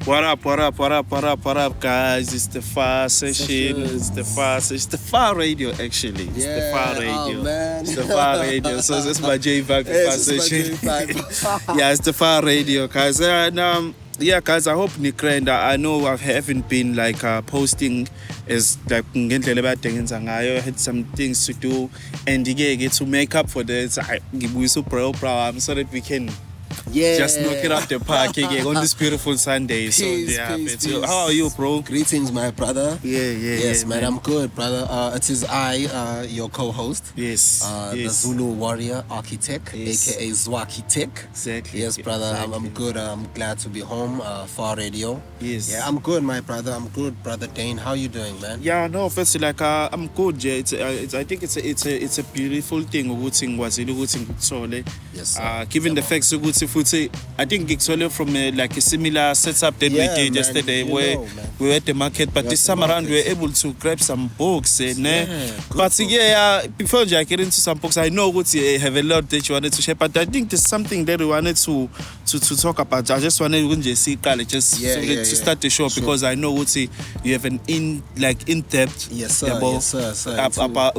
What up, guys? It's the Far Session. It's the Far Radio, actually. It's the Far Radio. Oh, man. It's the Far Radio. So this is my J-Vibe, the Far Session. Yeah, it's the Far Radio, guys. Yeah, guys, I hope Nikrenda. I know I haven't been like posting as like I had some things to do and get to make up for this. I'm so proud so that we can just knock it up the park again on this beautiful Sunday. Peace. How are you, bro? Greetings, my brother. Yes, man. I'm good, brother. It is I, your co-host. Yes. The Zulu warrior architect, aka Zwakitech. Exactly. Yes, brother. Exactly. I'm good. I'm glad to be home. Far Radio. Yes. Yeah, I'm good, my brother. I'm good, brother Dane. How you doing, man? Yeah, no, firstly, like I'm good. Yeah, I think it's a beautiful thing. Yes. Given the facts, I think it's only from like a similar setup that we did yesterday, where we were at the market. But this time around, we were able to grab some books. But before I get into some books, I know what you have a lot that you wanted to share. But I think there's something that we wanted to talk about. I just wanted to start the show because I know what you have an in-depth. Yes, sir. About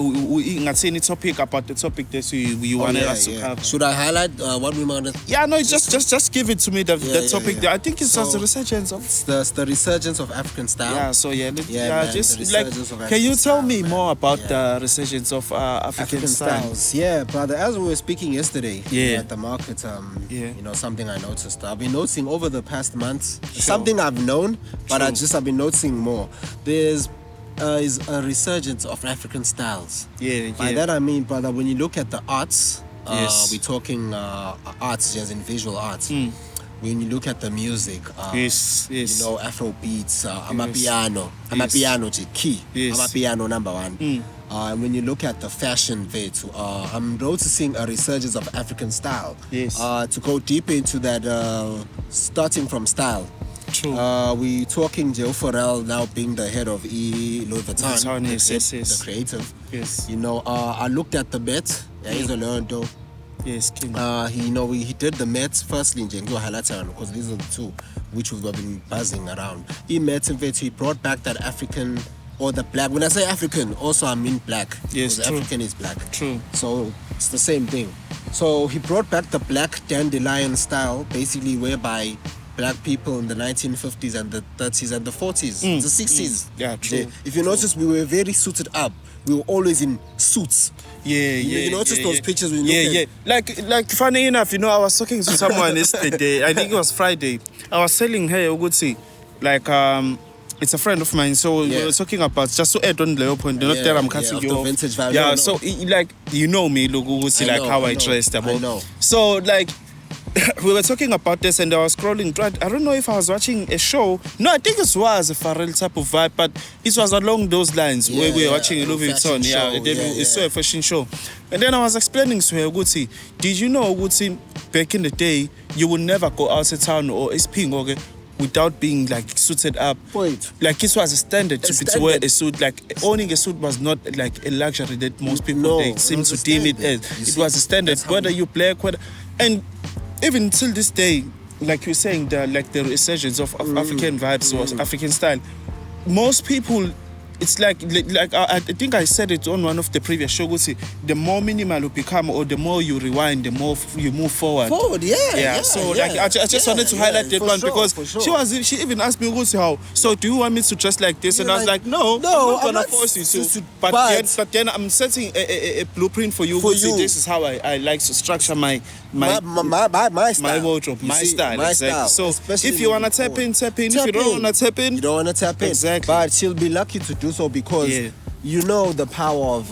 any topic about the topic that you wanted us to cover. Should I highlight what we wanted? Yeah, no, just give it to me. The topic. I think it's the resurgence of the resurgence of African style. Yeah. So just like, can you tell me more about the resurgence of African styles? Yeah, brother. As we were speaking yesterday at the market, you know, something I noticed. I've been noticing over the past months. Something I've known, but I've been noticing more. There's is a resurgence of African styles. By that I mean, brother, when you look at the arts. We're talking arts as in visual arts. When you look at the music, you know, Afro beats, amapiano, key, amapiano number one. And when you look at the fashion bit, I'm noticing a resurgence of African style. To go deeper into that, starting from style. True. We talking Joe Farrell now being the head of Louis Vuitton, the creative. Yes. You know, I looked at the Met. He's a Leonardo. Yes, King. He did the Mets firstly in Jengo Halatan because these are the two which we've been buzzing around. He brought back that African or the black. When I say African, also I mean black. Yes, true. African is black. True. So it's the same thing. So he brought back the black dandelion style, basically whereby black people in the 1950s and the 30s and the 40s, the 60s. Yeah, true. If you notice, we were very suited up. We were always in suits. You notice those pictures when you look at. Like funny enough, you know, I was talking to someone yesterday. I think it was Friday. I was telling her, it's a friend of mine, so we were talking about, just to add on the point, not that I'm cutting you off. Vintage vibe. Yeah, so like, you know me, how I dressed about. I know. So like, we were talking about this and I was scrolling. I don't know if I was watching a show. No, I think it was a Pharrell type of vibe, but it was along those lines where we were watching a Louis Vuitton. It's a fashion show. And then I was explaining to her, Guti, did you know, Guti, back in the day, you would never go out of town or SPing without being like suited up. Wait. Like it was a standard to wear a suit. Like owning a suit was not like a luxury that most people they seem to deem it as. It was a standard, whether you black, and even till this day, like you're saying, the resurgence of African vibes or African style, most people, it's like I think I said it on one of the previous shows. The more minimal you become, or the more you rewind, the more you move forward. I just wanted to highlight that one because she even asked me, how? So do you want me to dress like this? And I was like, no, I'm not gonna force you to. But then I'm setting a blueprint for you. This is how I like to structure my style. My wardrobe, my style. Exactly. So especially if you wanna tap in. If you don't wanna tap in, you don't wanna tap in. Exactly. But she'll be lucky to do so because you know the power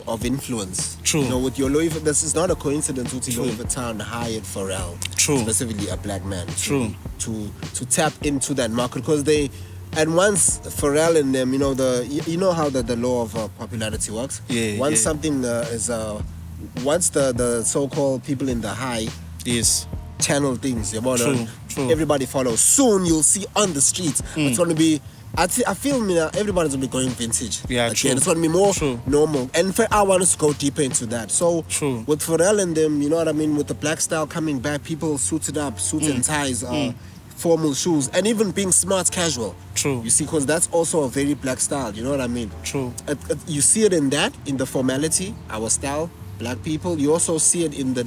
of influence. True. You know, with your Louis, this is not a coincidence with Louis Vuitton hired Pharrell. True. Specifically a black man. True. To tap into that market because they. And once Pharrell and them, you know how the law of popularity works. Once something once the so-called people in the high channel things, everybody follows. Soon you'll see on the streets. It's going to be. I feel everybody's gonna be going vintage. True. It's gonna be more normal. And I want us to go deeper into that. So with Pharrell and them, you know what I mean, with the black style coming back, people suited up, suits and ties. formal shoes, and even being smart casual. True. You see, because that's also a very black style. You know what I mean? True. You see it in that, in the formality, our style. Black people, you also see it in the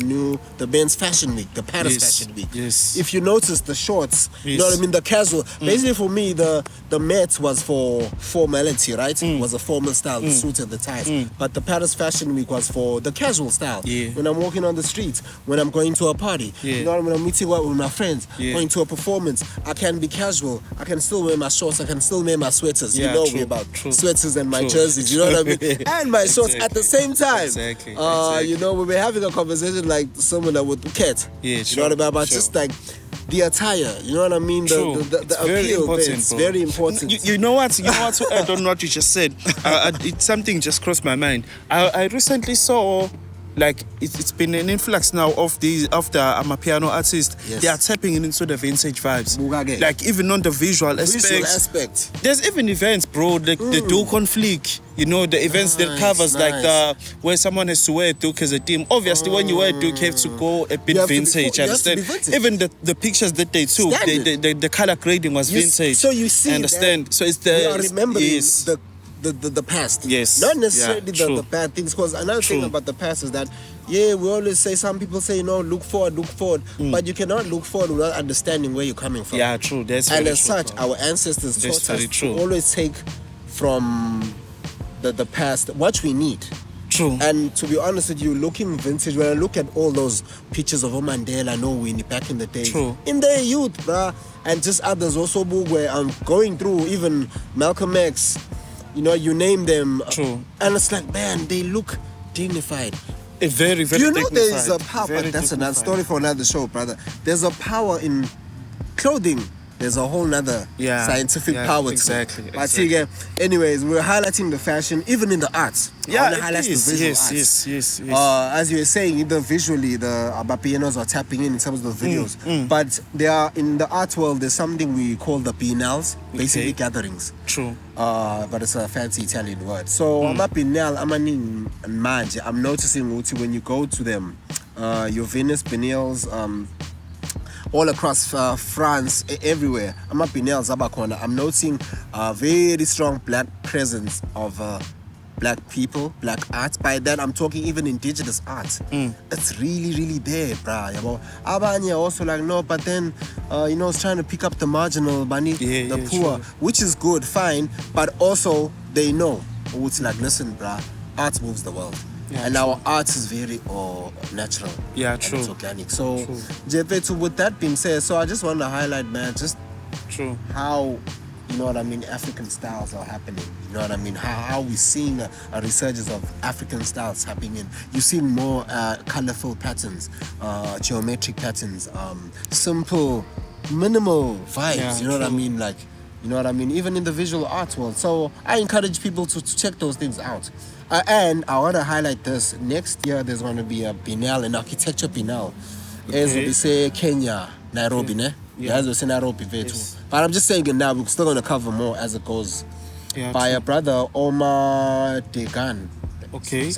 men's fashion week, the Paris fashion week. Yes. If you notice the shorts, yes. you know what I mean, the casual. Basically for me, the Met was for formality, right? It was a formal style, the suits and the ties. But the Paris fashion week was for the casual style. Yeah. When I'm walking on the streets, when I'm going to a party, you know what I mean, I'm meeting up with my friends, going to a performance, I can be casual. I can still wear my shorts, I can still wear my sweaters. You know me about sweaters and my jerseys, you know what I mean? And my shorts at the same time. Exactly. You know, we were having a conversation like someone that would Cat. Yeah, you know what I mean? But just like the attire, you know what I mean? The appeal, it's very important. You know what? You know what? To add on what you just said, something just crossed my mind. I recently saw. Like it's been an influx now of the Amapiano artists. Yes. They are tapping into the vintage vibes. Bugage. Like even on the visual aspect. There's even events, bro. Like the Duke conflict. You know, the events that covers like where someone has to wear a Duke as a team. Obviously, when you wear a Duke, you have to go a bit vintage. Understand? Even the pictures that they took, the color grading was vintage. So you see, understand? So it's remembering the past. Yes. Not necessarily the bad things. Because another thing about the past is that, we always say, some people say, look forward. But you cannot look forward without understanding where you're coming from. Yeah, true. That's and very as true, such, our ancestors That's taught us true. to always take from the past what we need. True. And to be honest with you, looking vintage, when I look at all those pictures of Mandela, Winnie back in the day, in their youth, bruh, and just others also where I'm going through, even Malcolm X, you know, you name them. True. And it's like, man, they look dignified. Very, very you know, dignified. there is a power, but that's another story for another show, brother. There's a power in clothing. There's a whole nother scientific power to it. But see again, anyways, we're highlighting the fashion, even in the arts. Yeah, highlight the visual arts. Yes. As you were saying, either visually, the Abapianos are tapping in terms of the videos. But they are in the art world. There's something we call the biennales, basically gatherings. True. But it's a fancy Italian word. So Amapinnal, Amaning and Maj, I'm noticing when you go to them, your Venus biennales, all across France, everywhere. I'm noticing a very strong black presence of black people, black arts. By that, I'm talking even indigenous arts. It's really, really there, bruh. Abanya also like, no, but then, it's trying to pick up the marginal, the poor, which is good, fine, but also they know. It's like, listen, bruh, art moves the world. And our art is very natural. Yeah, true. And it's organic. So, Jepetu, with that being said, so I just want to highlight, man, just how, you know what I mean, African styles are happening. You know what I mean? How we're seeing a resurgence of African styles happening. You're seeing more colorful patterns, geometric patterns, simple, minimal vibes. You know what I mean? Like, you know what I mean? Even in the visual arts world. So I encourage people to check those things out. And I want to highlight this. Next year, there's going to be a Biennale, an architecture Biennale. As we say, Kenya, Nairobi, ne? As we say, Nairobi, yes. But I'm just saying it now. We're still going to cover more as it goes. By a brother, Omar Degan. Okay.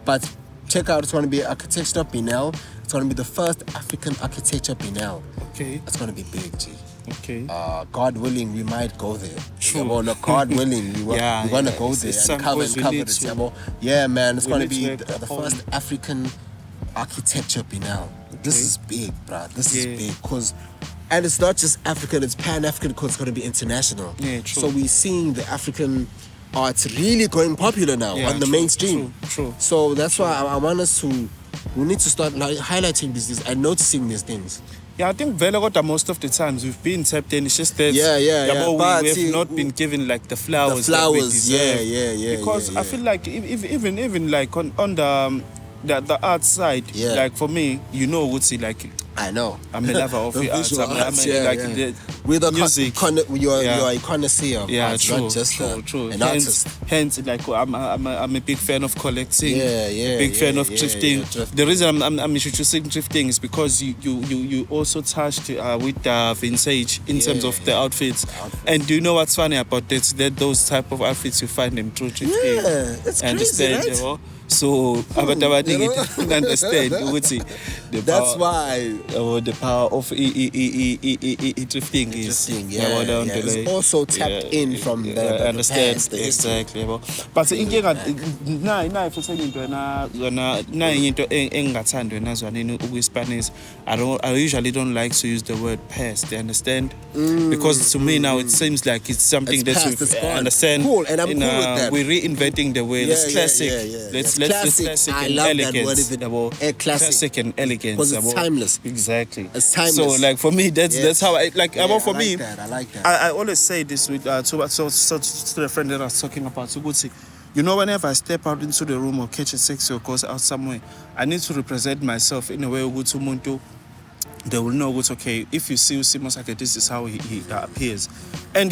But check out, it's going to be architecture Biennale. It's going to be the first African architecture Biennale. Okay. It's going to be big, G. Okay. God willing, we might go there. True. God willing, we're gonna go there and cover it. Yeah, man, it's gonna be the first African architecture Biennale. This is big, bruh. This is big, and it's not just African; it's Pan-African because it's gonna be international. Yeah, true. So we're seeing the African arts really going popular now on the mainstream. True. So that's why I want us to. We need to start highlighting these things and noticing these things. Yeah, I think most of the times we've been tapped in. It's just that we have not been given like the flowers. That we deserve. Because I feel like even like on the art side, like for me, Wootsie, like I know. I'm a lover of the arts. With the music. You're a connoisseur. Yeah, true. Not just an artist. Hence, like I'm a big fan of collecting. Big fan of thrifting. The reason I'm introducing thrifting is because you also touched with vintage in terms of the outfits. And do you know what's funny about this? That those type of outfits you find them through thrifting. Yeah, it's crazy, right? So, I didn't understand. That's why the power of drifting is. It's also tapped in from the understand past, exactly. But inkinga nayi futhi into yona into engingathanda wena zwanini ukuyispanis. I usually don't like to use the word past, you understand? Because to me now it seems like it's something that we understand. Cool, and I'm cool with that. We're reinventing the word. It's classic. Let's classic I and love elegance. that word. Classic and elegance. Because it's timeless. Exactly. It's timeless. So like for me that's how I like. Yeah, for me, I like that. I always say this with to the friend that I was talking about. So good. You know, whenever I step out into the room or catch a sexy or goes out somewhere, I need to represent myself in a way good to Muntu. They will know what's okay. If you see Simos like this is how he appears. And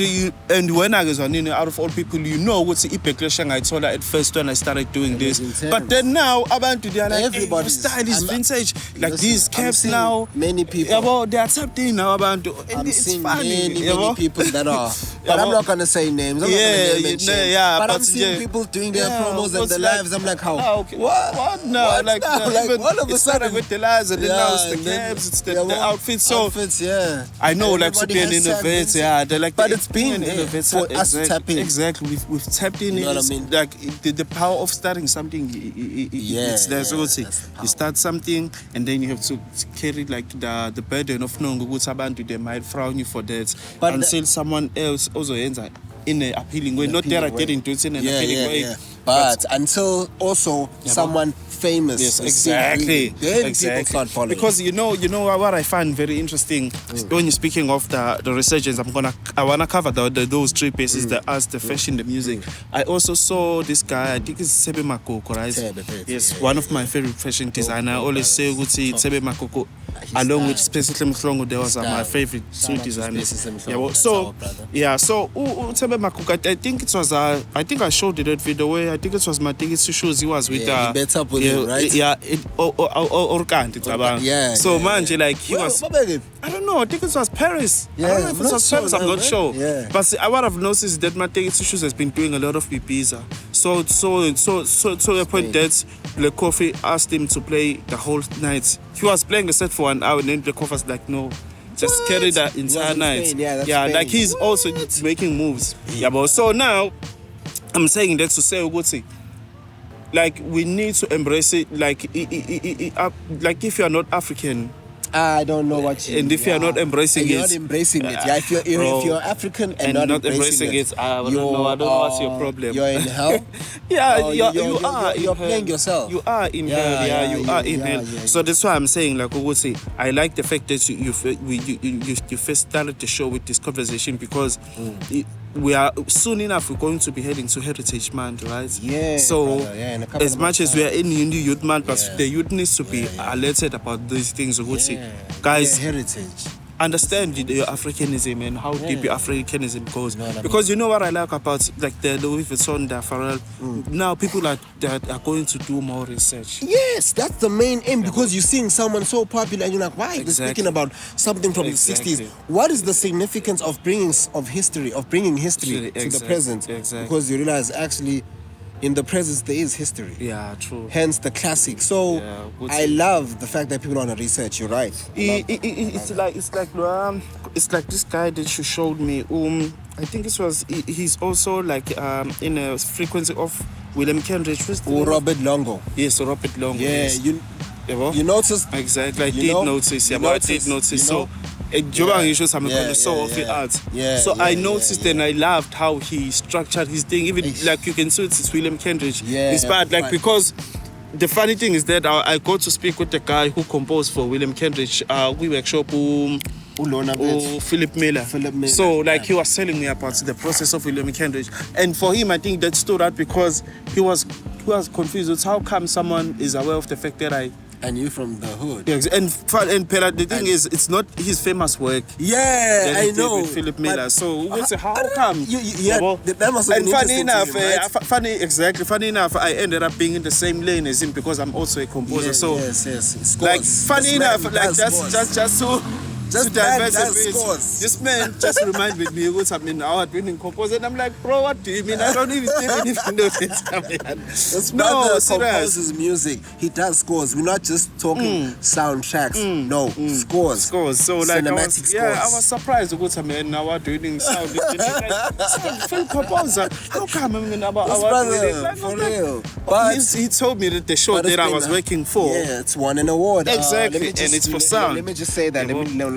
when I was on out of all people, you know what's the epic I told her at first when I started doing this. But then now about today, like everybody's style is vintage. Like these caps now. Many people they are accepting now about I'm it's seeing funny. many people that are but I'm not gonna say names. I'm not gonna name and shame. But I'm seeing people doing their promos and their lives. I'm like, how? Okay. What now? What like now? Like all of a sudden with the lives and then now it's the caps, it's the outfits. So I know like to be an innovator, they're like, but it's been for us tapping. Exactly, we've tapped in. You know what I mean? Like the power of starting something. It's there. So you start something and then you have to carry like the burden of knowing what's about. They might frown you for that, but until someone else also ends up in an appealing way. Not there getting into it in an appealing way. But until also someone famous. Yes, exactly. Then people start following. Because you know what I find very interesting when you're speaking of the resurgence. I wanna cover those three pieces: the arts, the fashion, the music. I also saw this guy. I think it's Sebe Makoko, right? Yes, one of my favorite fashion designers. I always say Sebe Makoko. Along with specifically Mhlongo, there was my favorite suit designers. So Sebe Makoko. I think it was I think I showed it that video where I think it was my tickets to shows he was with he met up with him, right? So manje like he was I don't know, I think it was Paris. I don't know if it was Paris, I'm not sure. But what I've noticed is that my tickets to shows has been doing a lot of PPs. So the point that Le Kofi asked him to play the whole night. He was playing a set for 1 hour and then Le Kofi was like, no, just carry that entire night. Like he's also making moves. But so now I'm saying that to say Uguti, like we need to embrace it. Like if you are not African, I don't know what you. And if you are not embracing you're not embracing it. If you're African and not embracing it, I don't know what's your problem. You're in hell. You're playing yourself. You are in hell. You are in hell. So that's why I'm saying, like Uguti, I like the fact that you first started the show with this conversation because. We are soon enough we're going to be heading to Heritage Month, right? Yeah. So as much as we are in Youth Month, but the youth needs to be alerted about these things. Guys, heritage. Understand your Africanism and how deep your Africanism goes. Because you know what I like about like the Louis Vuitton, the Pharrell. Now people are going to do more research. Yes, that's the main aim because you're seeing someone so popular and you're like, why? They're speaking about something from the 60s. What is the significance of bringing history to the present? Because you realize actually in the present there is history. Yeah, true. Hence the classic. So I love the fact that people want to research. You're right. It's like this guy that you showed me. I think it was he's also like in a frequency of William Kendrick. Robert Longo. Yes, Robert Longo. Yeah, yes. You noticed. Exactly. I did notice. So. So I noticed and I loved how he structured his thing. Even like you can see it's William Kendrick. Inspired because the funny thing is that I got to speak with the guy who composed for William Kendrick. We workshop Philip Miller. So like he was telling me about the process of William Kendrick, and for him I think that stood out because he was confused. It's how come someone is aware of the fact that and you from the hood. Yeah, and Pella, the thing is, it's not his famous work. Yeah, I know. With Philip Miller. So we say, how come? That must have been funny enough, right? funny enough, I ended up being in the same lane as him because I'm also a composer. Yes. Like funny enough, like just Just man does scores. This man just reminded me of something award-winning composer, and I'm like, bro, what do you mean? I don't even know this. This brother composes music. He does scores. We're not just talking soundtracks. No, scores. Scores. So like, cinematic scores. I was surprised with some man award-winning sound. Film composer. How come I mean about award-winning? For real. But he told me that the show that I was working for. Yeah, it's won an award. Exactly, and it's for sound. Let me just say that.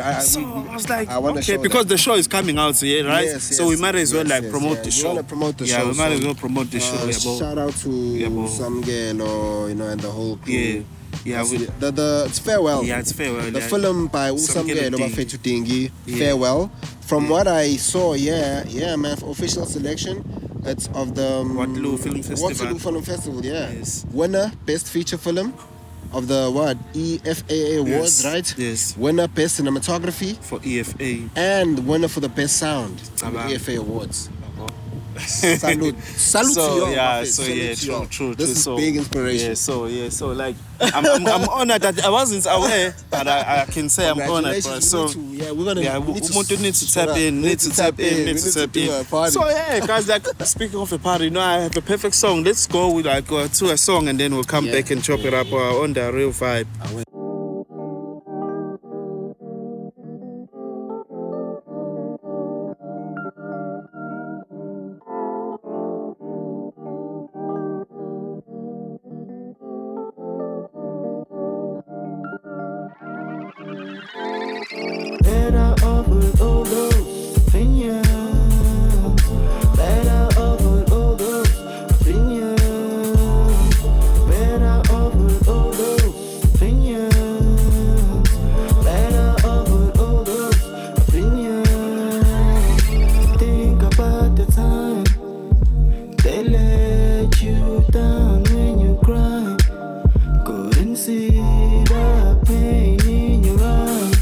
I was like, okay, because the show is coming out here, right? Yes, so we might as well promote the show. We want to promote the show. Yeah, we might as well promote the show. Shout out to some girl, and the whole crew. Yeah, it's Farewell. Yeah, it's Farewell. The film by Usamgelo Bafetu Dingi, Farewell. From what I saw, man, official selection. It's of the Waterloo Film Festival. Yeah. Yes. Winner, best feature film of the EFA Awards, yes. right? Yes. Winner, best cinematography for EFA, and winner for the best sound for the EFA Awards. Salute to you. True. This is big inspiration. So like I'm honored that I wasn't aware, but I can say I'm honored. Bro. So we need to tap in. So guys, like speaking of a party, I have a perfect song. Let's go with to a song and then we'll come back and chop it up on the real vibe. Better off with all those opinions. Better off with all those opinions. Better off with all those opinions. Better off with all those opinions. Think about the time they let you down when you cry. Couldn't see the pain in your eyes.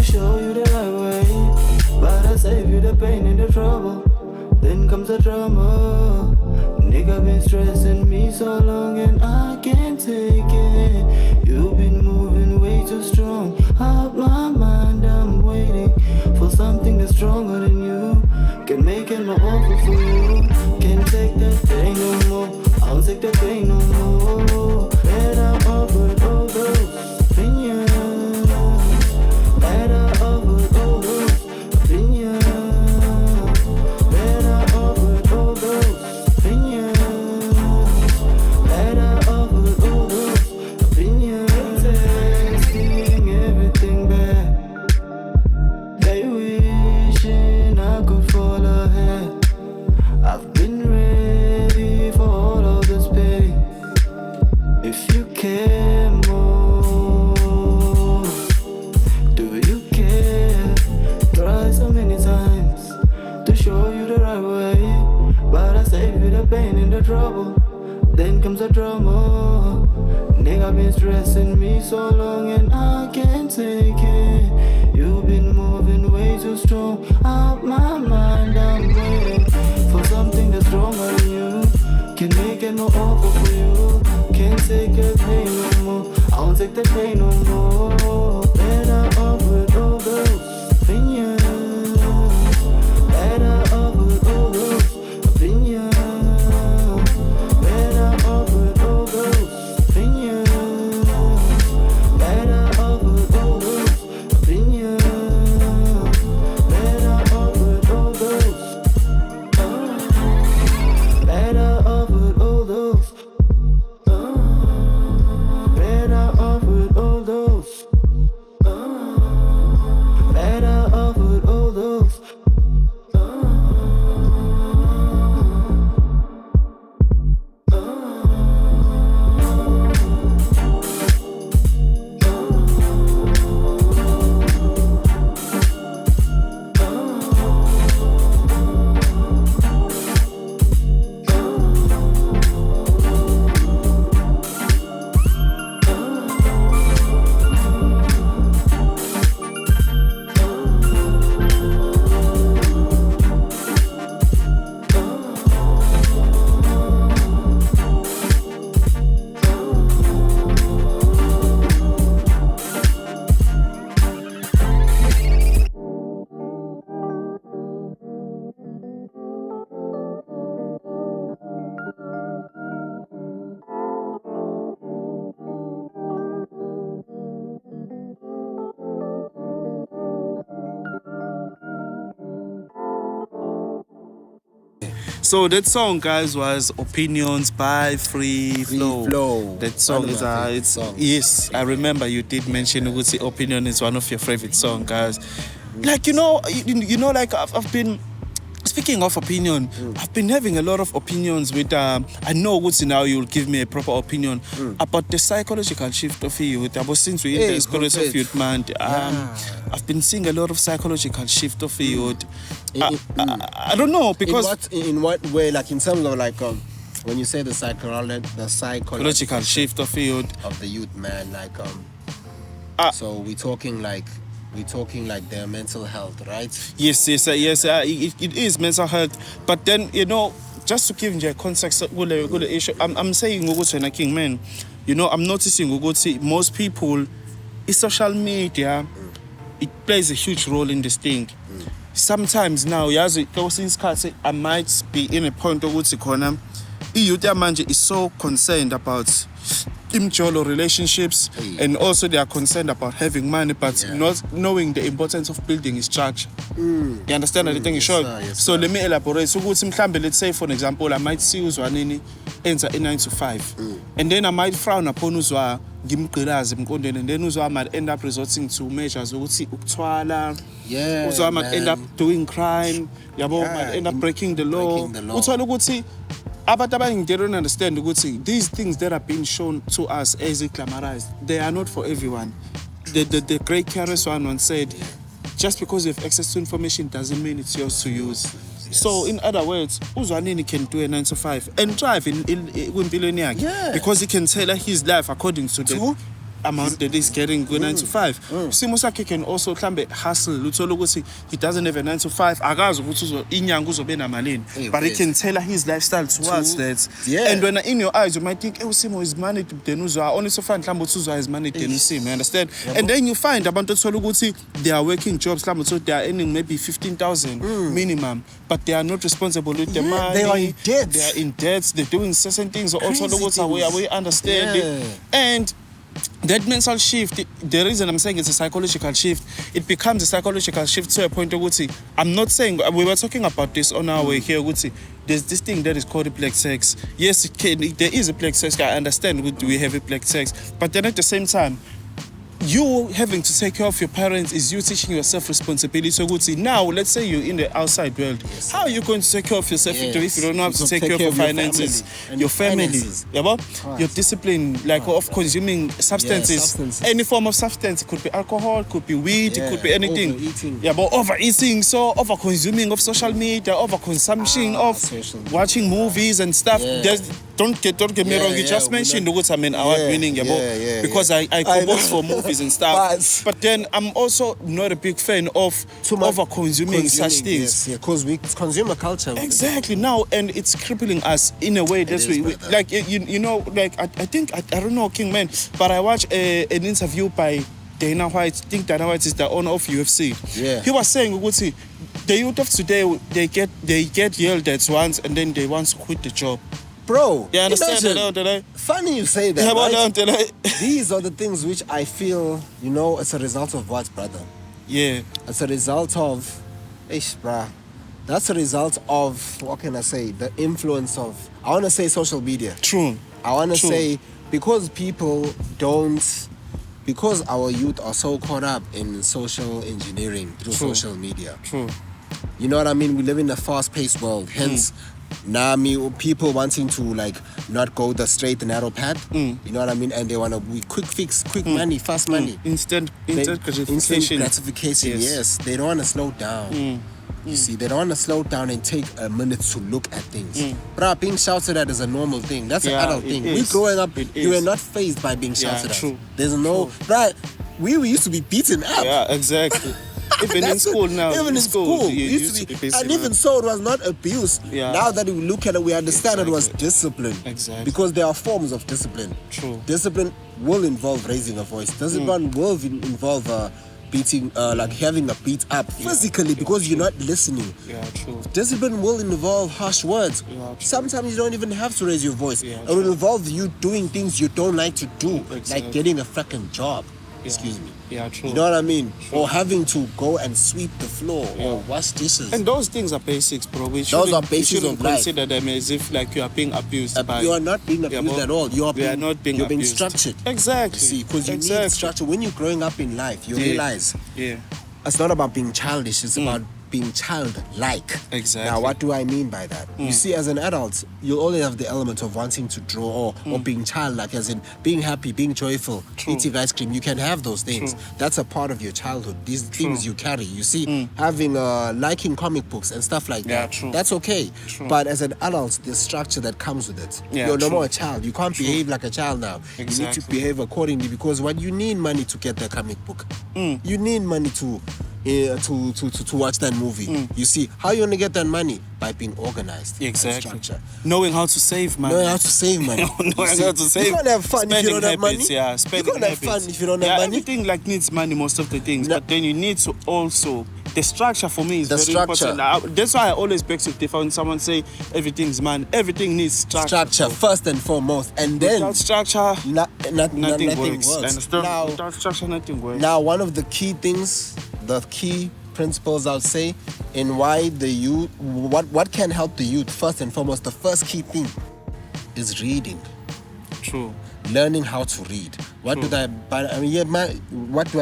Show you the right way, but I save you the pain and the trouble. Then comes the drama. Nigga been stressing me so long and I can't take it. You've been moving way too strong. Out my mind, I'm waiting for something that's stronger than you. Can make it more awful for you. Can't take that pain no more. I'll take that pain no more. Better off with all those opinions. Better off with all those opinions. Better off with all those opinions. Better off with all those opinions. Tasting everything back. They wishing I could fall ahead. I've been ready for all of this pain. If you care more, do you care? Try so many times to show you the right way, but I save you the pain and the trouble. Then comes the drama. Nigga been stressing me so long and I can't take it. You've been moving way too strong. Out my mind, I'm waiting for something that's stronger than you. Can make it more awful for you. Can't take the pain no more. I won't take the pain no more. Better off with all those opinions. Better off with all those opinions. Better off with all those opinions. Better off with all those opinions. Better off with all those. Better off with all those. Better off with all those. So that song, guys, was Opinions by Free Flow. That song is yes, I remember you did mention Uguti Opinion is one of your favorite songs, guys. Like like I've been speaking of opinion, I've been having a lot of opinions with I know Uguti now you'll give me a proper opinion about the psychological shift of youth. Since we're in the Spirit of Youth Month, I've been seeing a lot of psychological shift of youth. I don't know, because in what way, like in terms of like when you say the psychological shift of the youth, man, like so we're talking like their mental health, right? Yes. It is mental health, but then just to give you a context, good issue. I'm saying King, man. I'm noticing most people, it's social media. It plays a huge role in this thing. Sometimes now, I might be in a point of what's corner. Youth is so concerned about immature relationships, and also they are concerned about having money, but not knowing the importance of building a structure. You understand that the thing is short? So let me elaborate. So let's say, for example, I might see Uzwanini enter in 9 to 5, and then I might frown upon Uzwa, and then Uzwa might end up resorting to measures. Uzwa might end up doing crime. Might end up breaking the law. But they don't understand these things that are being shown to us as glamorized, they are not for everyone. The great Careless one once said, just because you have access to information doesn't mean it's yours to use. So in other words, Uzwanini can do a 9 to 5 and drive in because he can tailor his life according to the amount that he's getting good 9 to 5. Simosaki can also hustle. He doesn't have a 9 to 5. But he can tailor his lifestyle towards that. And when in your eyes, you might think, Simo is married to Denuzwa. Only so far, Lambo is married to Denuzwa. You understand? And then you find about the they are working jobs. So they are earning maybe 15,000 minimum, but they are not responsible with the money. They are in debt. They are in debt. They're doing certain things. Also, we understand it. And that mental shift, the reason I'm saying it's a psychological shift, it becomes a psychological shift to a point of I'm not saying, we were talking about this on our way here, there's this thing that is called a black sex. Yes, there is a black sex, I understand we have a black sex, but then at the same time, you having to take care of your parents is you teaching yourself responsibility. So good. Now, let's say you're in the outside world. How are you going to take care of yourself if you don't know how to take care of your finances, your family, your discipline, of consuming substances, any form of substance? It could be alcohol, could be weed, it could be anything. Overeating, so over consuming of social media, over consumption of watching movies and stuff. Don't get me wrong. You just mentioned the award-winning, because I compose for movies and stuff. But then I'm also not a big fan of over-consuming such things. Because we consumer culture. Exactly. Now, and it's crippling us in a way that I don't know, King Man, but I watched an interview by Dana White. I think Dana White is the owner of UFC. He was saying, the youth of today, they get yelled at once and then they want to quit the job. Bro, you understand? Funny you say that, right? These are the things which I feel, it's a result of what, brother? Yeah. It's a result of, that's a result of, what can I say, the influence of, I want to say social media. True. I want to say, because our youth are so caught up in social engineering through social media. True. You know what I mean? We live in a fast-paced world, hence... people wanting to not go the straight and narrow path, you know what I mean, and they want to be quick fix, quick money, fast money, instant gratification. Yes, they don't want to slow down. You see, they don't want to slow down and take a minute to look at things. But being shouted at is a normal thing. That's an adult thing. We growing up, you were not fazed by being shouted at. There's no right. We used to be beaten up. Yeah, exactly. Even in school now. Even in school. Used to be, and even so, it was not abuse. Now that we look at it, we understand it was discipline. Exactly. Because there are forms of discipline. True. Discipline will involve raising a voice. Discipline will involve beating, having a beat up physically because you're not listening. Yeah, true. Discipline will involve harsh words. Yeah, sometimes you don't even have to raise your voice. Yeah, it will involve you doing things you don't like to do, Exactly. like getting a fucking job. Excuse me. Yeah, true. You know what I mean? True. Or having to go and sweep the floor or wash dishes. And those things are basics, bro. Those are basics of life. Consider them as if like you are being abused. You are not being abused at all. You are not being you're abused. being structured. Exactly. See, because you need structure. When you're growing up in life, you realize it's not about being childish. It's about being childlike. Exactly. Now, what do I mean by that? You see, as an adult, you only have the element of wanting to draw or being childlike, as in being happy, being joyful, eating ice cream. You can have those things. That's a part of your childhood. These things you carry. You see, having liking comic books and stuff like that. That's okay. But as an adult, there's structure that comes with it. You're no more a child. You can't behave like a child now. You need to behave accordingly, because when you need money to get the comic book, you need money to watch that movie. You see, how are you gonna get that money? By being organized. Exactly. Structure. Knowing how to save money. Knowing how to save money. Knowing how to save. You can't have fun if you don't have money. Yeah, you can't have fun if you don't have money. Everything like needs money, most of the things. But then you need to also, the structure for me is the very structure. important. That's why I always beg to differ when someone say everything's money. Everything needs structure. Structure first and foremost, and then without structure, nothing works. Now, without structure, nothing works. Now, one of the key things, the key principles I would say in why the youth, what can help the youth, first and foremost, the first key thing is reading. True. Learning how to read. What do I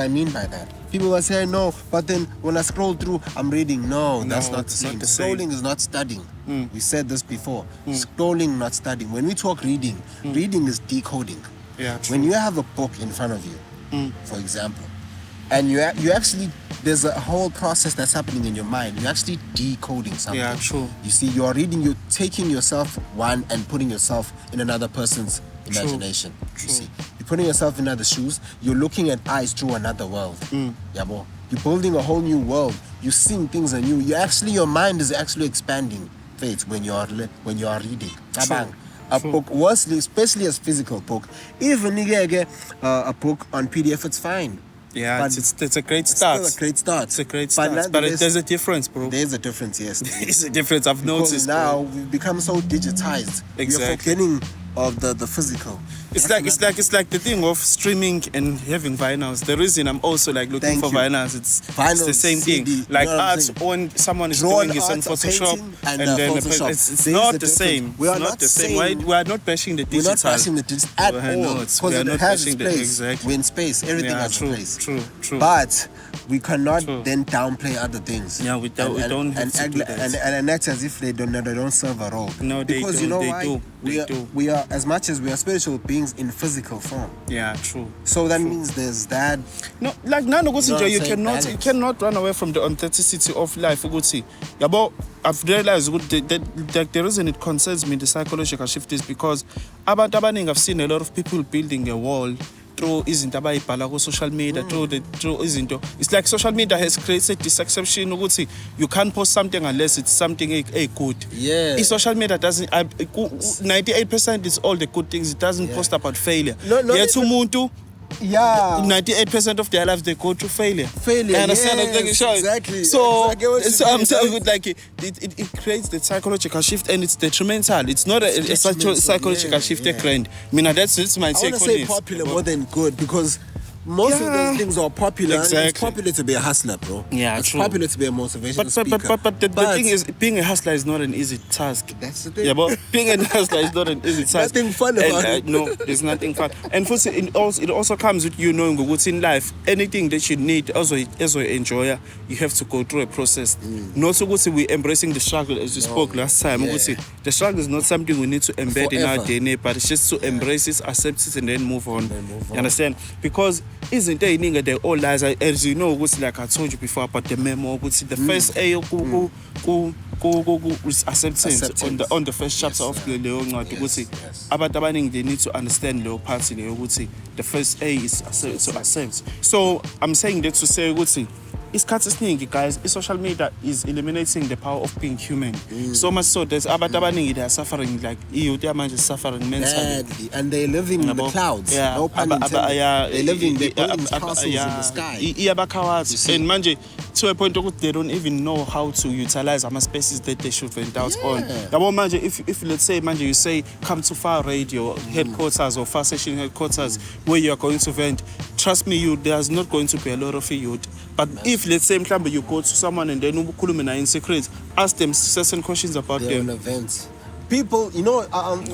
mean by that? People will say, no, but then when I scroll through, I'm reading. No, that's not the same. Scrolling is not studying. We said this before. Scrolling, not studying. When we talk reading, reading is decoding. Yeah, true. When you have a book in front of you, for example, and you actually, there's a whole process that's happening in your mind. You're actually decoding something. Yeah, true. You see, you're reading, you're taking yourself one and putting yourself in another person's imagination. True. You see, you're putting yourself in other shoes. You're looking at eyes through another world. Yabo. You're building a whole new world. You're seeing things anew. Your mind is actually expanding, faith, when you are reading. A book, especially a physical book. Even a book on PDF, it's fine. Yeah, it's a great start. It's still a great start. It's a great start. But there's a difference, bro. There's a difference, yes. There's a difference, I've noticed. Now we've become so digitized. Exactly. We're forgetting of the physical. It's like the thing of streaming and having vinyls. The reason I'm also like looking for vinyls, it's the same CD, thing. Like arts when someone is doing it on Photoshop and then Photoshop. It's not the same. We are it's not the same. We are not bashing the digital. We're not bashing the digital at all. Because it has its place. Exactly. We're in space. Everything has a place. True. But we cannot then downplay other things. Yeah, we don't have to do that. And act as if they don't serve a role. No, they because don't. You know they why? do. We are, as much as we are spiritual beings in physical form. Yeah, true. So that means there's that. No, like you cannot run away from the authenticity of life. Yeah, but I've realized that the reason it concerns me, the psychological shift, is because I've seen a lot of people building a wall through social media, it's like social media has created this exception. You can't post something unless it's something good. Yeah. Social media doesn't 98% is all the good things. It doesn't post about failure. Yeah. 98% of their lives they go through failure. Understand? Yes, exactly. So I'm saying it creates the psychological shift, and it's detrimental. It's not a psychological shift. That's my take on it. I want to say popular more than good, because most of those things are popular. Exactly. It's popular to be a hustler, bro. Yeah, it's true. popular to be a motivational speaker. But the thing is, being a hustler is not an easy task. That's the thing. Yeah, but being a hustler is not an easy task. Nothing fun about it. No, there's nothing fun. And first, it also comes with you knowing what's in life. Anything that you need, as an enjoyer, you have to go through a process. Not so good. We're embracing the struggle, as we spoke last time. Yeah. The struggle is not something we need to embed in our DNA, but it's just to embrace it, accept it, and then move on. You understand? Because isn't there they all lies, as you know, like I told you before about the memo, the first A acceptance on the first chapter of the Leon. They need to understand the party. The first A is to accept. So I'm saying that to say, isikhathi esiningi guys social media is eliminating the power of being human. So much so there's abantu abaningi they are suffering, like youth yamanje is suffering mentally. Badly. And they're living in the clouds. Yeah. No pun intended. They're living, they're building castles in the sky. And manje to a point where they don't even know how to utilize ama spaces that they should vent out on. Yabo manje if let's say manje you say come to Far Radio headquarters or Far Station headquarters where you are going to vent, trust me, there's not going to be a lot of youth. But if let's say mhlambe you go to someone and then ukhulume naye in secret, ask them certain questions about they're them. On events. People, you know,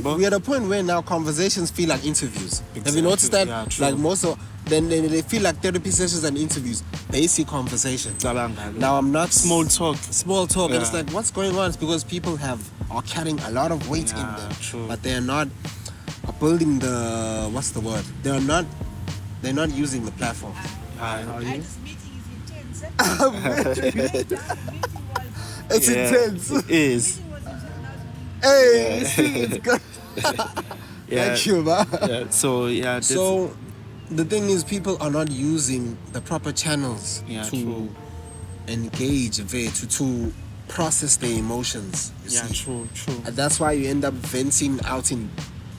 we're at a point where now conversations feel like interviews. Exactly. Have you noticed that? Yeah, like most of then they feel like therapy sessions and interviews. Basic conversations. Now I'm not small talk. And it's like what's going on? It's because people are carrying a lot of weight in them, but they're not building the what's the word? They're not using the platform. This meeting is intense. It's intense. It is. Hey, see, it's good. Thank you, man. Yeah. So the thing is, people are not using the proper channels to engage to process their emotions. You see? True. And that's why you end up venting out in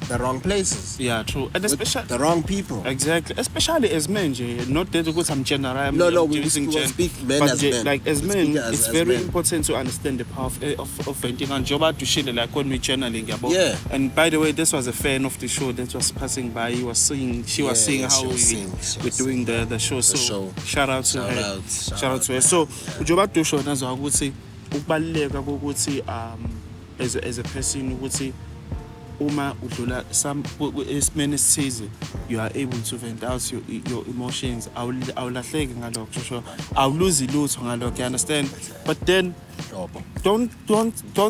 the wrong places. Yeah, true. And especially the wrong people. Exactly. Especially as men, not that because I'm general. We speak men as men. Like as men, it's very important to understand the power of venting. And Joba to share like when we channeling about. Yeah. And by the way, this was a fan of the show that was passing by. She was saying how we're doing the show. So shout out to her. Shout out to her. So Joba to show nazo ukuthi ukubaleka kokuthi as a person ukuthi uma udlula esimene esithize, you are able to vent out your emotions. Awulahleki ngalokho sho awuluzi lutho ngalokho, you understand? But then don't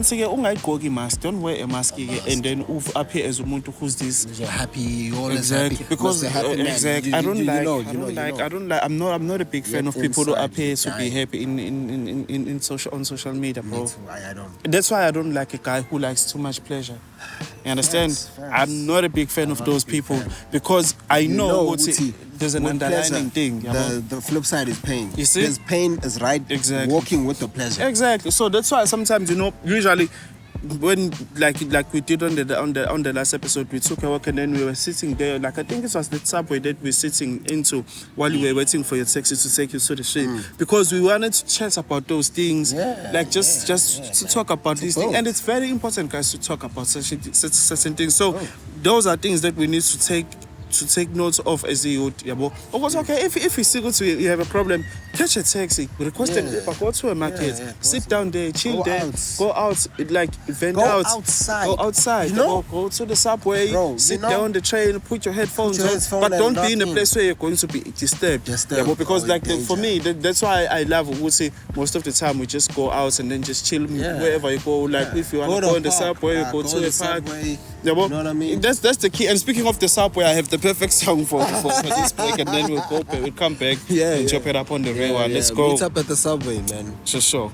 say ungayigqoki mask, don't wear a mask and then up here as umuntu who's this you're happy, you're always exactly happy because exactly. I don't like I'm not a big fan of people who appear to be happy in on social media, bro. That's why I don't like a guy who likes too much pleasure. You understand? Facts. I'm not a big fan of those people because I know there's an underlying thing. The flip side is pain. You see? There's pain is right. Exactly. Walking with the pleasure. Exactly. So that's why sometimes usually when like we did on the last episode, we took a walk and then we were sitting there. Like I think it was the subway that we're sitting into while you were waiting for your taxi to take you to the street because we wanted to chat about those things, just to talk about these things. And it's very important, guys, to talk about certain things. So those are things that we need to take notes of as a youth. Because okay, if you see you have a problem, catch a taxi, request an Uber, go to a market, sit down there, chill there, go out, like vent out, go outside, go to the subway, sit down on the train, put your headphones on, but don't be in a place where you're going to be disturbed. Because for me, that's why I love Wusi. Most of the time we just go out and then just chill wherever you go. Like if you want to go in the subway, you go to the park. You know what I mean? That's the key. And speaking of the subway, I have the perfect song for this break, and then we'll come back and chop it up on the rail one. Let's go. Meet up at the subway, man. Sure.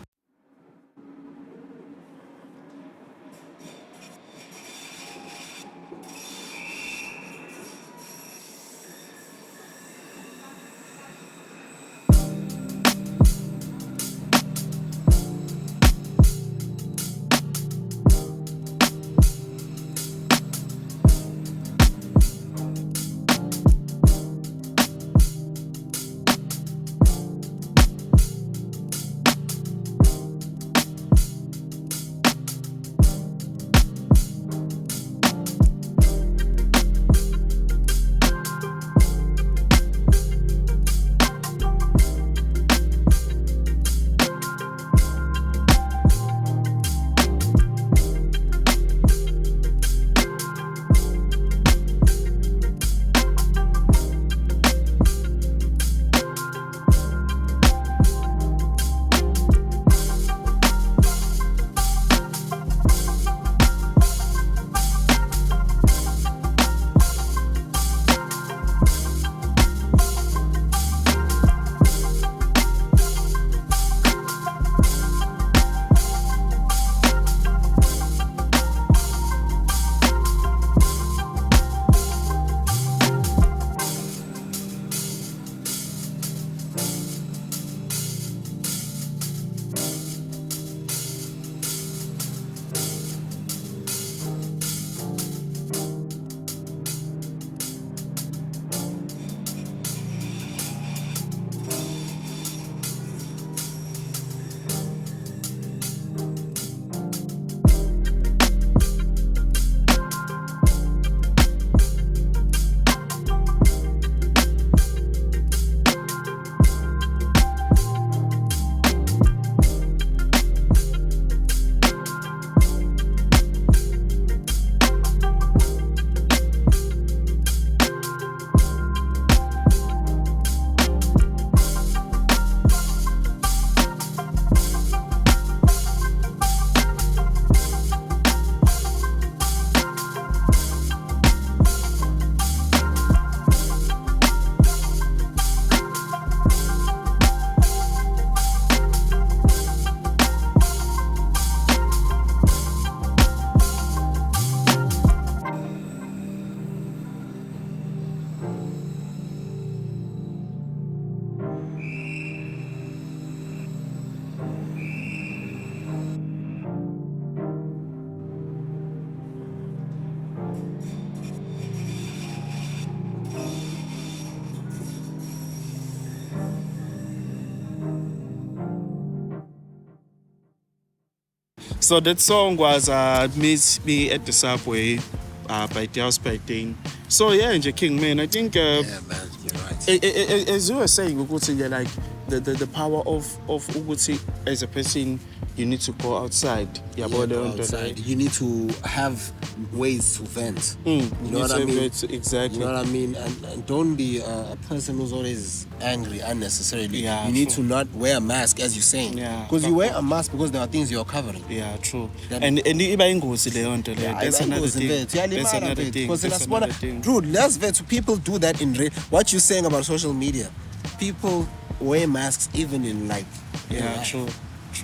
So that song was Meet Me at the Subway by Dios by Dane. So yeah, nje King man, I think yeah, man, you're right. As you were saying, ukuthi nje, like the power of ukuthi as a person you need to go outside. Yeah, go outside. You need to have ways to vent. You know what I mean? Exactly. You know what I mean? And don't be a person who's always angry unnecessarily. Yeah, you need to not wear a mask, as you're saying. Yeah. Because you wear a mask because there are things you're covering. Yeah, true. And iba ingozi leyo nto leyo. That's another thing. That's another thing. That's another thing. Dude, let's vet. People do that in what you're saying about social media. People wear masks even in like. Yeah, true.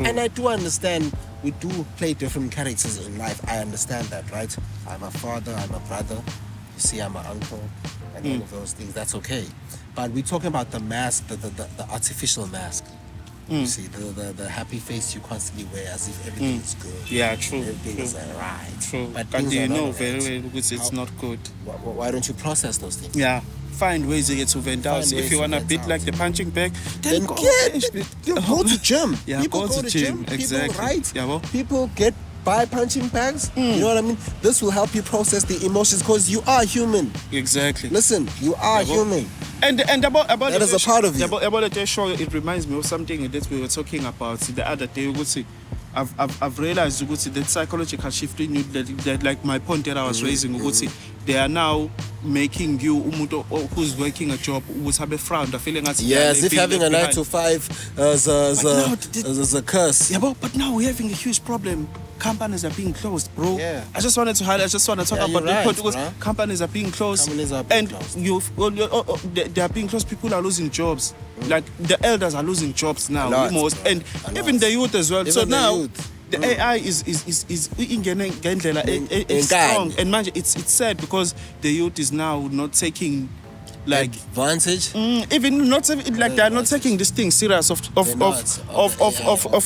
And I do understand we do play different characters in life. I understand that, right? I'm a father, I'm a brother. You see, I'm an uncle, and all of those things. That's okay. But we're talking about the mask, the artificial mask. You see, the happy face you constantly wear as if everything is good. Yeah, true. Everything is right. True. But you know very well because it's not good. Why don't you process those things? Yeah. Find ways to get to vent out. If you want to beat like the punching bag, then go. Go to gym. Yeah, people go to gym. Exactly. People, right? Yeah, people buy punching bags. You know what I mean? This will help you process the emotions because you are human. Exactly. Listen, you are human. And about that is a part of you. About the show, it reminds me of something that we were talking about the other day. I've realized that psychological shift in you that like my point that I was raising, they are now making you who's working a job who's have a frown, the feeling as if having a 9 to 5 is a curse. Yeah, but now we're having a huge problem. Companies are being closed, bro. Yeah. I just want to talk about the point because companies are being closed. They are being closed. People are losing jobs. Like the elders are losing jobs now, almost, and even the youth as well. Even so now the AI is strong, and man, it's sad because the youth is now not taking like advantage. Even not like they are not taking this thing serious of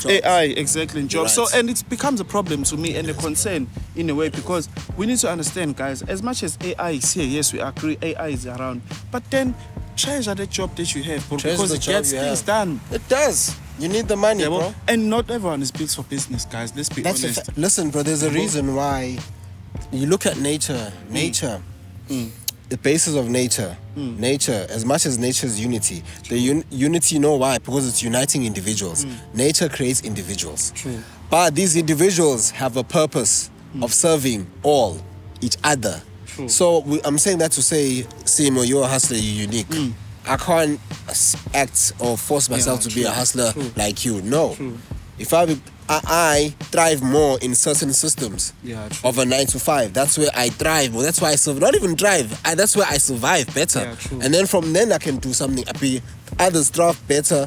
AI exactly in jobs. So and it becomes a problem to me and a concern in a way because we need to understand, guys. As much as AI is here, yes, we agree AI is around, but then treasure the job that you have, bro, because it gets things done. It does. You need the money, bro. And not everyone is built for business, guys. Let's be honest. Listen, bro. There's a reason why you look at nature. The basis of nature, as much as nature's unity, the unity, you know why? Because it's uniting individuals. Nature creates individuals. True. But these individuals have a purpose of serving each other. True. So I'm saying that to say, Simo, you're a hustler, you're unique. I can't act or force myself to be a hustler like you. No. True. If I thrive more in certain systems of a 9 to 5. That's where I thrive. Well, that's why I survive. Not even thrive. That's where I survive better. And then from then I can do something. Others thrive better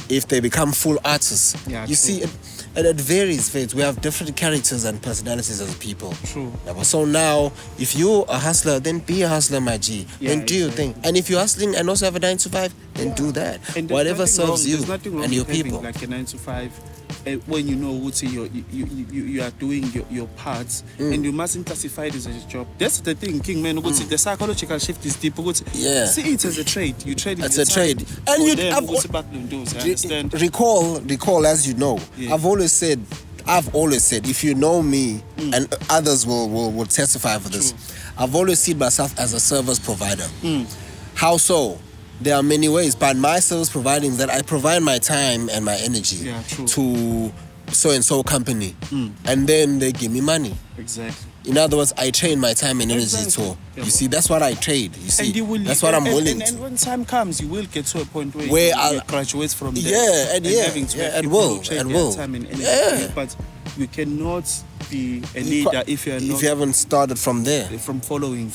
if they become full artists. You see, it varies. We have different characters and personalities as people. True. So now, if you're a hustler, then be a hustler, my G. Then do your thing. And if you're hustling and also have a 9 to 5, then do that. And whatever serves you and your people. Like a 9 to 5. When you know what you are doing your parts and you mustn't classify it as a job. That's the thing, King man. The psychological shift is deep. See it as a trade. You trade it. It's a trade. And you understand. Recall, as you know, I've always said, if you know me, and others will testify for this, I've always seen myself as a service provider. How so? There are many ways, but my service providing is that I provide my time and my energy to so-and-so company, and then they give me money. Exactly. In other words, I train my time and energy too. You see, that's what I trade. You see, that's what I'm willing to. And when time comes, you will get to a point where you graduate from there. And will. Time and energy. But you cannot be a leader if you haven't started from there. From following.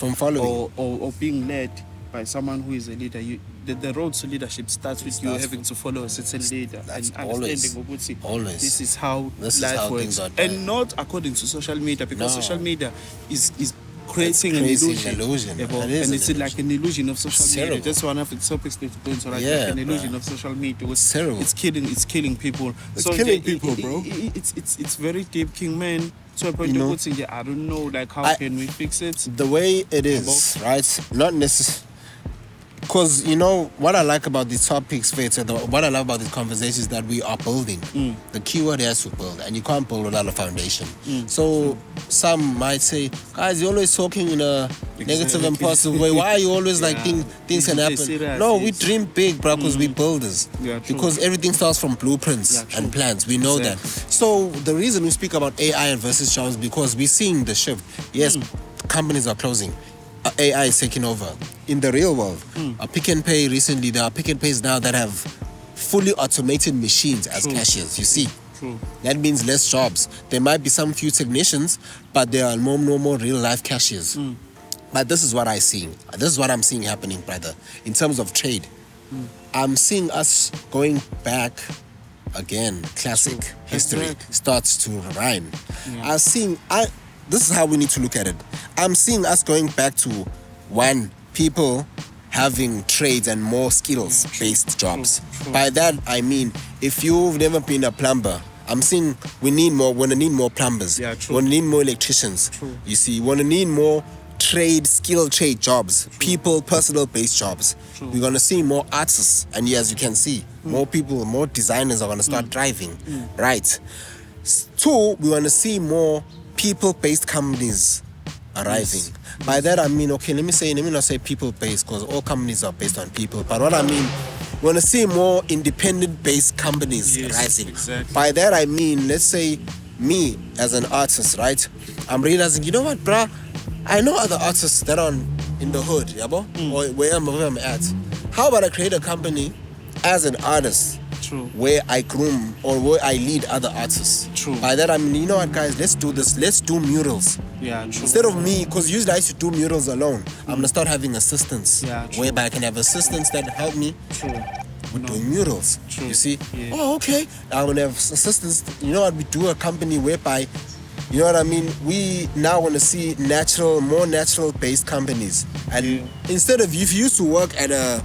Or being led by someone who is a leader. The road to leadership starts with you having to follow a certain leader and understanding this is how life works, and not according to social media, because social media is creating an illusion. And it's like an illusion of social media. That's one of the topics that we're going to like an illusion of social media. It's killing people. It's killing people, bro. It's very deep, King man. So I don't know, like how can we fix it? The way it is, right? Not necessarily. Because, you know, what I like about these topics, Faith, what I love about these conversations is that we are building. The keyword is to build, and you can't build without a foundation. So some might say, guys, you're always talking in a negative and positive way. Why are you always like things can happen? No, we dream big, bro, because we builders. Because everything starts from blueprints and plans. We know that. So the reason we speak about AI and versus jobs is because we're seeing the shift. Yes, companies are closing. AI is taking over. In the real world, Pick and Pay recently, there are Pick and Pays now that have fully automated machines as cashiers, you see. That means less jobs. There might be some few technicians, but there are no more real life cashiers. But this is what I see. This is what I'm seeing happening, brother. In terms of trade, I'm seeing us going back again. Classic history starts to rhyme. This is how we need to look at it. I'm seeing us going back to people having trades and more skills-based jobs. By that, I mean, if you've never been a plumber, I'm seeing we're gonna need more plumbers. We're gonna need more electricians. You see, we're gonna need more skilled trade jobs, personal-based jobs. We're gonna see more artists, and as you can see, more people, more designers are gonna start driving, right? 2, we wanna see more people-based companies arriving. By that I mean, let me not say people-based because all companies are based on people. But what I mean, we want to see more independent-based companies rising. Exactly. By that I mean, let's say me as an artist, right? I'm realizing, you know what, bruh? I know other artists that are in the hood, or where I'm at. How about I create a company as an artist? Where I groom or where I lead other artists. By that I mean, you know what, guys, let's do this. Let's do murals. Instead of me, because usually I used to do murals alone, I'm going to start having assistants. Whereby I can have assistants that help me with doing murals. You see? Oh, okay. I'm going to have assistants. You know what, we do a company whereby, you know what I mean, we now want to see more natural-based companies. And instead of, if you used to work at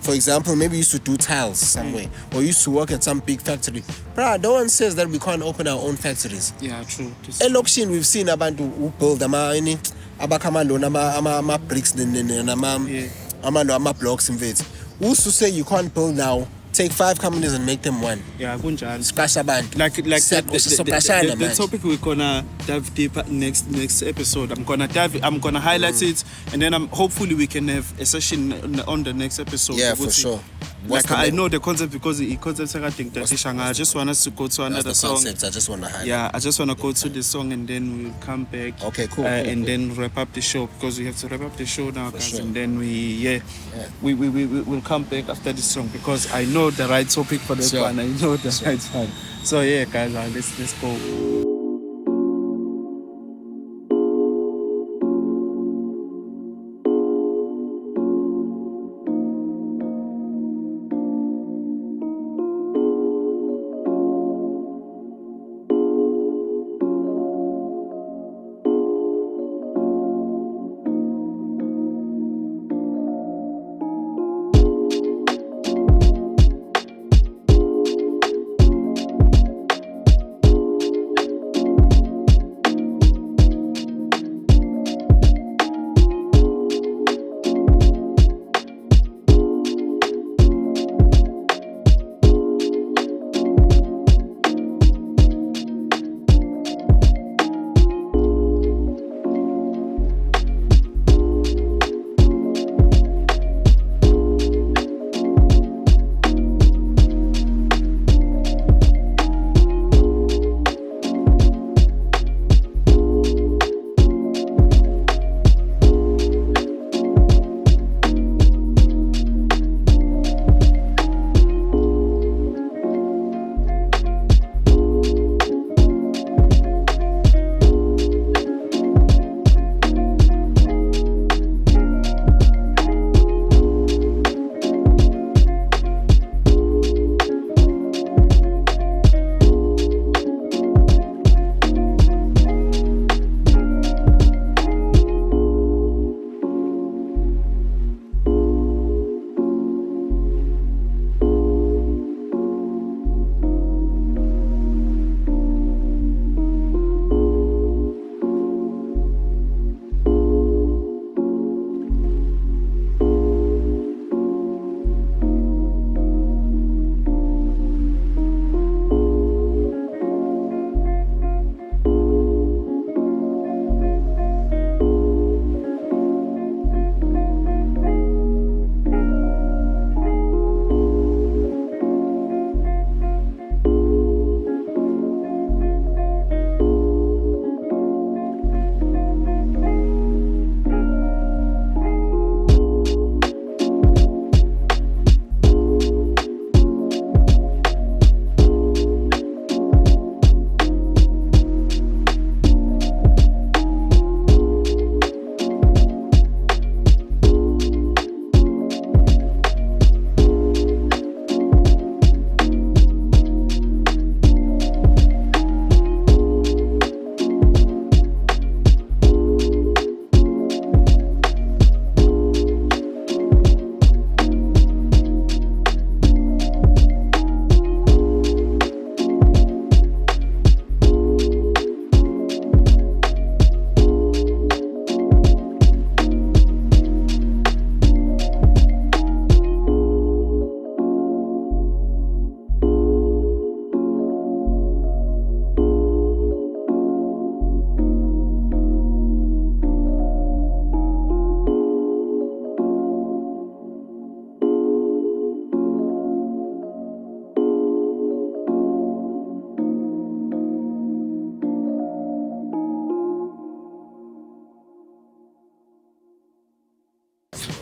for example, maybe you used to do tiles somewhere, or you used to work at some big factory. Bruh, no one says that we can't open our own factories. In auction, we've seen abantu who build ama bricks ama blocks in it. Who's to say you can't build now? Take 5 companies and make them one. Splash abantu. Like the topic we're gonna dive deeper next episode. I'm gonna highlight it, and then hopefully we can have a session on the next episode. Yeah, for sure. I know the concept because the concept I think that I just want us to go to another song. Concept, I just want to highlight. Yeah, I just want to go to the song and then we'll come back. Okay, cool. And then wrap up the show because we have to wrap up the show now, guys. Sure. And then we'll come back after this song because I know the right topic for this one. I know the right one. So yeah, guys, let's go.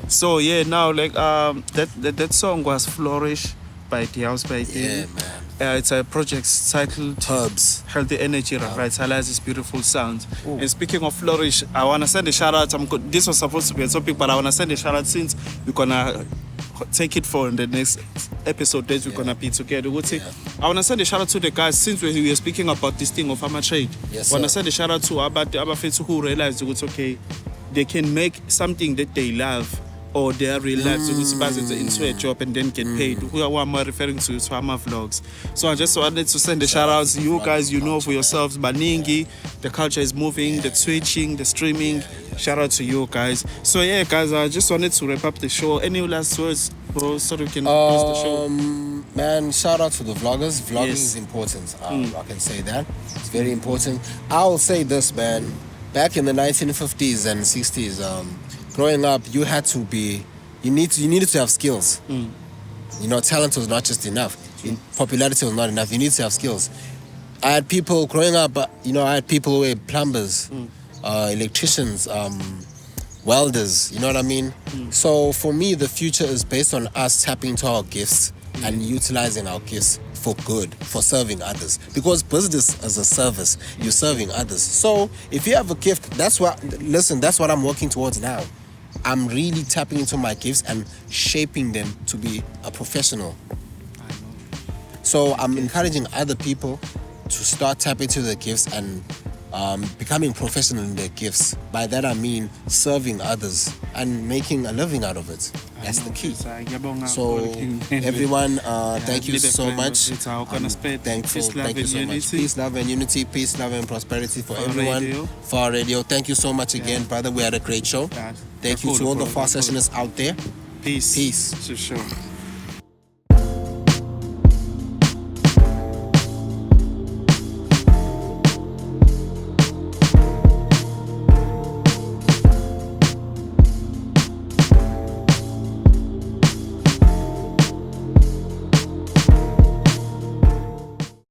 So yeah, now like that song was Flourish by the House by Yeah, man. It's a project titled Herbs. Healthy Energy Revitalize this beautiful sound. And speaking of Flourish, I wanna send a shout out. This was supposed to be a topic, but I wanna send a shout out since we're gonna take it for the next episode that we're gonna be together. I wanna send a shout out to the guys since we were speaking about this thing of amateur trade. Yes, I wanna send a shout out to about the Abafetu who realized it's okay, they can make something that they love or their real lives into a job and then get paid. Who am I referring to? It's Farmer Vlogs. So I just wanted to send a shout out to you guys. You know for yourselves, Baningi, the culture is moving, the twitching, the streaming. Shout out to you guys. So yeah, guys, I just wanted to wrap up the show. Any last words, bro, so we can close the show? Man, shout out to the vloggers. Vlogging is important. I can say that. It's very important. I'll say this, man. Back in the 1950s and 60s, growing up, you had to be, you needed to have skills. You know, talent was not just enough. Popularity was not enough. You need to have skills. I had people growing up, I had people who were plumbers, electricians, welders, you know what I mean? So for me, the future is based on us tapping into our gifts and utilizing our gifts for good, for serving others. Because business is a service, you're serving others. So if you have a gift, that's what I'm working towards now. I'm really tapping into my gifts and shaping them to be a professional. So I'm encouraging other people to start tapping into their gifts and becoming professional in their gifts. By that I mean serving others and making a living out of it. That's the key. So everyone, thank you so much. I'm thankful. Thank you so much. Peace, love and unity. Peace, love and prosperity for everyone. For our radio. Thank you so much again, brother. We had a great show. Thank you to all the fast sessioners out there. Peace. Peace. For sure.